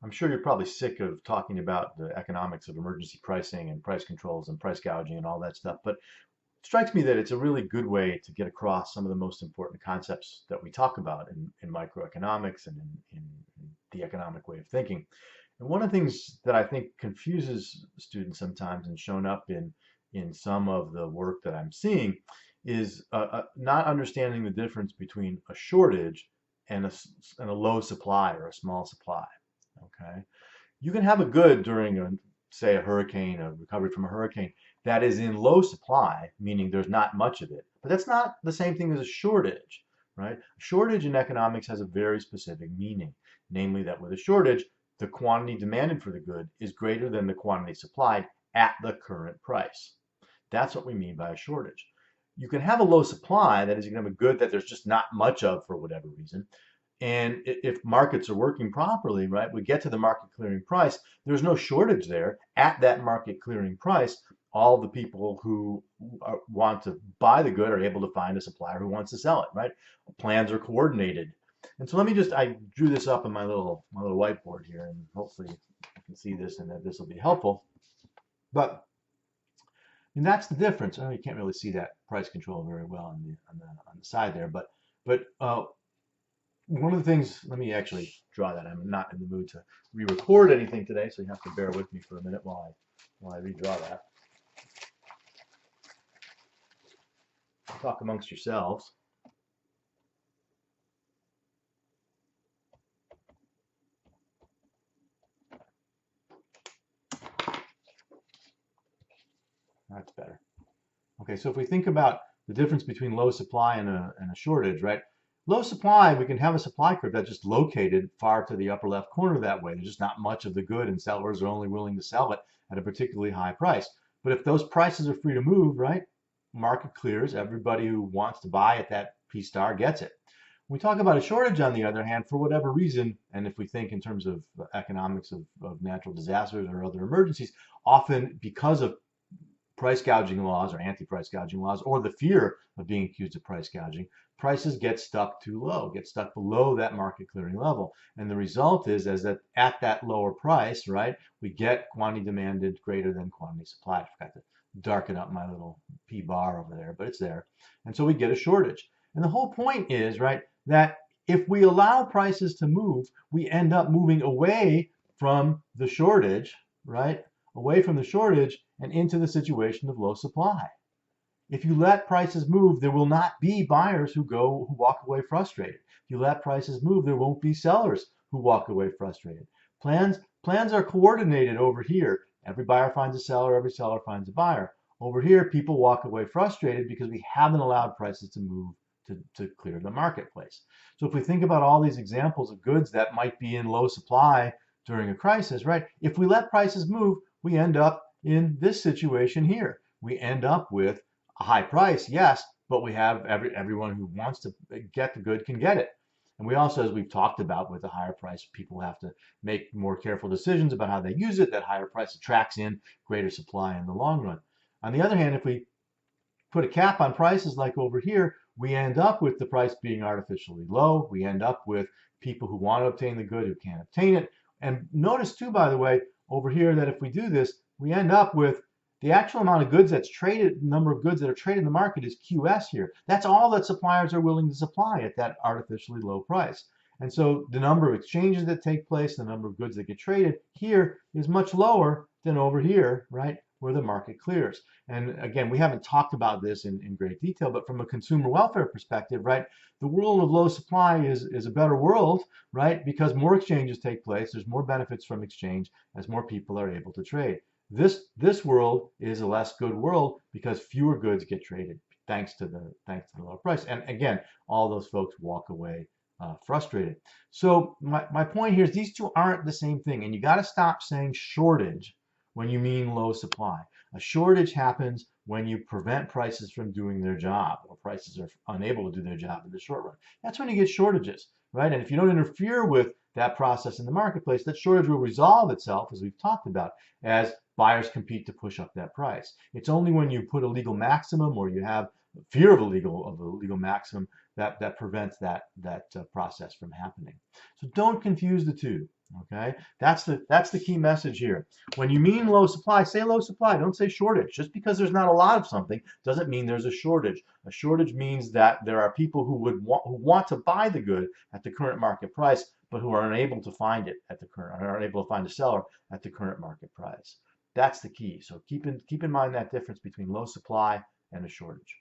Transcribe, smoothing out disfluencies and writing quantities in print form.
I'm sure you're probably sick of talking about the economics of emergency pricing and price controls and price gouging and all that stuff, but it strikes me that it's a really good way to get across some of the most important concepts that we talk about in microeconomics and in the economic way of thinking. And one of the things that I think confuses students sometimes and shown up in some of the work that I'm seeing is not understanding the difference between a shortage and and a low supply or a small supply. Okay, you can have a good during say a hurricane, a recovery from a hurricane that is in low supply, meaning there's not much of it. But that's not the same thing as a shortage, right? A shortage in economics has a very specific meaning, namely that with a shortage, the quantity demanded for the good is greater than the quantity supplied at the current price. That's what we mean by a shortage. You can have a low supply, that is, you can have a good that there's just not much of for whatever reason, and if markets are working properly, right, we get to the market clearing price, there's no shortage there. At that market clearing price, all the people who want to buy the good are able to find a supplier who wants to sell it, right? Plans are coordinated. And so let me just, I drew this up on my little whiteboard here, and hopefully you can see this and that this will be helpful. But and that's the difference. Oh, you can't really see that price control very well on the side there, but one of the things, let me actually draw that. I'm not in the mood to re-record anything today, so you have to bear with me for a minute while I redraw that. Talk amongst yourselves. That's better. Okay, so if we think about the difference between low supply and a shortage, right? Low supply, we can have a supply curve that's just located far to the upper left corner that way. There's just not much of the good, and sellers are only willing to sell it at a particularly high price. But if those prices are free to move, right? Market clears, everybody who wants to buy at that P star gets it. When we talk about a shortage, on the other hand, for whatever reason, and if we think in terms of economics of natural disasters or other emergencies, often because of price gouging laws or anti-price gouging laws, or the fear of being accused of price gouging, prices get stuck too low, get stuck below that market clearing level. And the result is that at that lower price, right, we get quantity demanded greater than quantity supplied. I forgot to darken up my little P bar over there, but it's there. And so we get a shortage. And the whole point is, right, that if we allow prices to move, we end up moving away from the shortage, right, away from the shortage and into the situation of low supply. If you let prices move, there will not be buyers who walk away frustrated. If you let prices move, there won't be sellers who walk away frustrated. Plans are coordinated over here. Every buyer finds a seller, every seller finds a buyer. Over here, people walk away frustrated because we haven't allowed prices to move to clear the marketplace. So if we think about all these examples of goods that might be in low supply during a crisis, right? If we let prices move, we end up in this situation here. We end up with a high price, yes, but we have everyone who wants to get the good can get it. And we also, as we've talked about with the higher price, people have to make more careful decisions about how they use it. That higher price attracts in greater supply in the long run. On the other hand, if we put a cap on prices like over here, we end up with the price being artificially low. We end up with people who want to obtain the good who can't obtain it. And notice too, by the way, over here that if we do this, we end up with the actual amount of goods that's traded, number of goods that are traded in the market is QS here. That's all that suppliers are willing to supply at that artificially low price. And so the number of exchanges that take place, the number of goods that get traded here is much lower than over here, right, where the market clears. And again, we haven't talked about this in great detail, but from a consumer welfare perspective, right, the world of low supply is a better world, right, because more exchanges take place, there's more benefits from exchange as more people are able to trade. This world is a less good world because fewer goods get traded thanks to the lower price. And again, all those folks walk away frustrated. So my point here is these two aren't the same thing, and you got to stop saying shortage when you mean low supply. A shortage happens when you prevent prices from doing their job, or prices are unable to do their job in the short run. That's when you get shortages, right? And if you don't interfere with that process in the marketplace, that shortage will resolve itself, as we've talked about, as buyers compete to push up that price. It's only when you put a legal maximum or you have fear of a legal maximum that prevents that process from happening. So don't confuse the two. Okay, that's the key message here. When you mean low supply, say low supply. Don't say shortage. Just because there's not a lot of something doesn't mean there's a shortage. A shortage means that there are people who want to buy the good at the current market price, but who are unable to find it at the current, are unable to find a seller at the current market price. That's the key. So keep in mind that difference between low supply and a shortage.